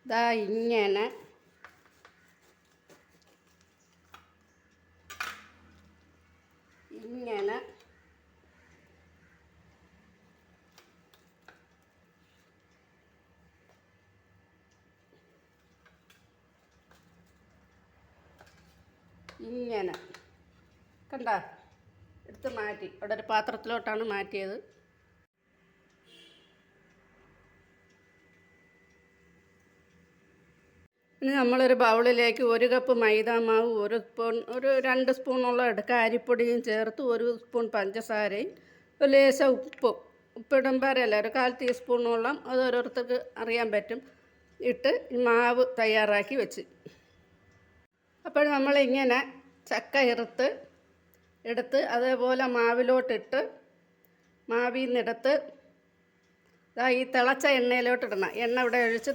ദാ ഇങ്ങനെ ഇങ്ങനെ ഇങ്ങനെ കണ്ട എടുത്ത് മാറ്റി അവിടെ ഒരു പാത്രത്തിലോട്ടാണ് മാറ്റിയത്. ഇനി നമ്മളൊരു ബൗളിലേക്ക് 1 കപ്പ് മൈദാമാവ്, ഒരു 2 സ്പൂണോളം എടുക്കുക. അരിപ്പൊടിയും ചേർത്ത് 1 സ്പൂൺ പഞ്ചസാരയും ഒരു ലേശം ഉപ്പിടുമ്പോഴല്ല ഒരു 1/4 ടീസ്പൂണോളം, അത് ഓരോരുത്തർക്ക് അറിയാൻ പറ്റും, ഇട്ട് മാവ് തയ്യാറാക്കി വെച്ച്. അപ്പോൾ നമ്മളിങ്ങനെ ചക്ക എടുത്ത് അതേപോലെ മാവിലോട്ടിട്ട് മാവിൽ നിന്നെടുത്ത് ഈ തിളച്ച എണ്ണയിലോട്ടിടണം. എണ്ണ ഇവിടെ ഒഴിച്ച്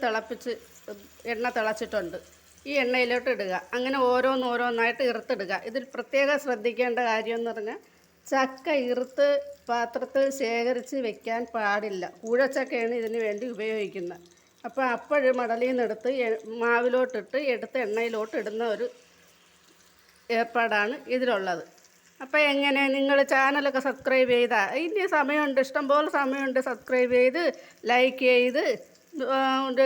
എണ്ണ തിളച്ചിട്ടുണ്ട്. ഈ എണ്ണയിലോട്ട് ഇടുക. അങ്ങനെ ഓരോന്നായിട്ട് ഇറുത്തിടുക. ഇതിൽ പ്രത്യേകം ശ്രദ്ധിക്കേണ്ട കാര്യം എന്ന് പറഞ്ഞാൽ ചക്ക ഇറുത്ത് പാത്രത്തിൽ ശേഖരിച്ച് വെക്കാൻ പാടില്ല. കൂഴച്ചക്കയാണ് ഇതിന് വേണ്ടി ഉപയോഗിക്കുന്നത്. അപ്പോൾ അപ്പോഴും മടലിൽ നിന്നെടുത്ത് മാവിലോട്ടിട്ട് എടുത്ത് എണ്ണയിലോട്ട് ഇടുന്ന ഒരു ഏർപ്പാടാണ് ഇതിലുള്ളത്. അപ്പോൾ എങ്ങനെ നിങ്ങൾ ചാനലൊക്കെ സബ്സ്ക്രൈബ് ചെയ്താൽ ഇനി സമയമുണ്ട്, ഇഷ്ടംപോലെ സമയമുണ്ട്. സബ്സ്ക്രൈബ് ചെയ്ത് ലൈക്ക് ചെയ്ത്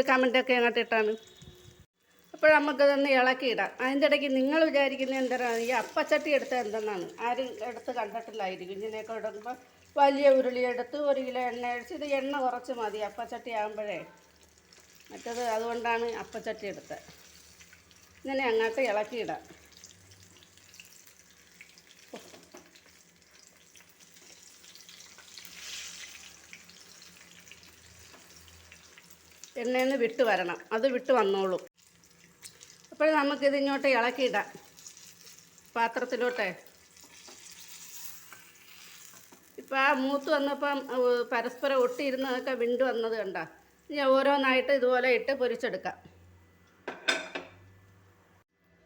കമൻറ്റൊക്കെ അങ്ങോട്ട് ഇട്ടാണ്. അപ്പോൾ നമുക്കിതൊന്ന് ഇളക്കിയിടാം. അതിൻ്റെ ഇടയ്ക്ക് നിങ്ങൾ വിചാരിക്കുന്നത് എന്താണ്, ഈ അപ്പച്ചട്ടി എടുത്താൽ എന്തെന്നാണ്, ആരും എടുത്ത് കണ്ടിട്ടില്ലായിരിക്കും. ഇതിനൊക്കെ ഇടുമ്പോൾ വലിയ ഉരുളിയെടുത്ത് 1 കിലോ എണ്ണ ഒഴിച്ച്, ഇത് എണ്ണ കുറച്ച് മതി അപ്പച്ചട്ടി ആകുമ്പോഴേ, മറ്റത് അതുകൊണ്ടാണ് അപ്പച്ചട്ടി എടുത്തത്. ഇങ്ങനെ അങ്ങോട്ട് ഇളക്കിയിടാം. എണ്ണയിൽ നിന്ന് വിട്ട് വരണം, അത് വിട്ട് വന്നോളൂ. അപ്പോൾ നമുക്കിതിങ്ങോട്ട് ഇളക്കിയിടാം പാത്രത്തിലോട്ടെ. ഇപ്പോൾ ആ മൂത്ത് വന്നപ്പം പരസ്പരം ഒട്ടിയിരുന്നതൊക്കെ വിണ്ട് വന്നത് കണ്ട. ഇനി ഓരോന്നായിട്ട് ഇതുപോലെ ഇട്ട് പൊരിച്ചെടുക്കാം.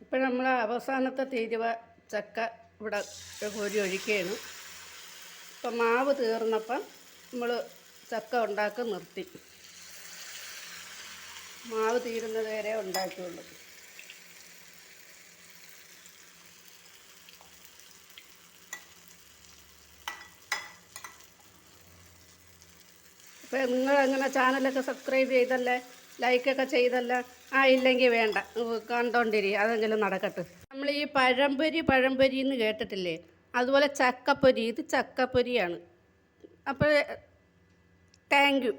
ഇപ്പോൾ നമ്മൾ അവസാനത്തെ തീരുവ ചക്ക ഇവിടെ കോരി ഒഴിക്കുകയാണ്. ഇപ്പം മാവ് തീർന്നപ്പം നമ്മൾ ചക്ക ഉണ്ടാക്കി നിർത്തി. മാവ് തീരുന്നത് വരെ ഉണ്ടാക്കിയുള്ളൂ. അപ്പോൾ നിങ്ങളെങ്ങനെ ചാനലൊക്കെ സബ്സ്ക്രൈബ് ചെയ്തല്ലേ, ലൈക്കൊക്കെ ചെയ്തല്ലേ? ഇല്ലെങ്കിൽ വേണ്ട, കണ്ടോണ്ടിരി, അതെങ്കിലും നടക്കട്ടെ. നമ്മൾ ഈ പഴംപൊരി എന്ന് കേട്ടിട്ടില്ലേ? അതുപോലെ ചക്കപ്പൊരി, ഇത് ചക്കപ്പൊരിയാണ്. അപ്പോൾ താങ്ക് യു.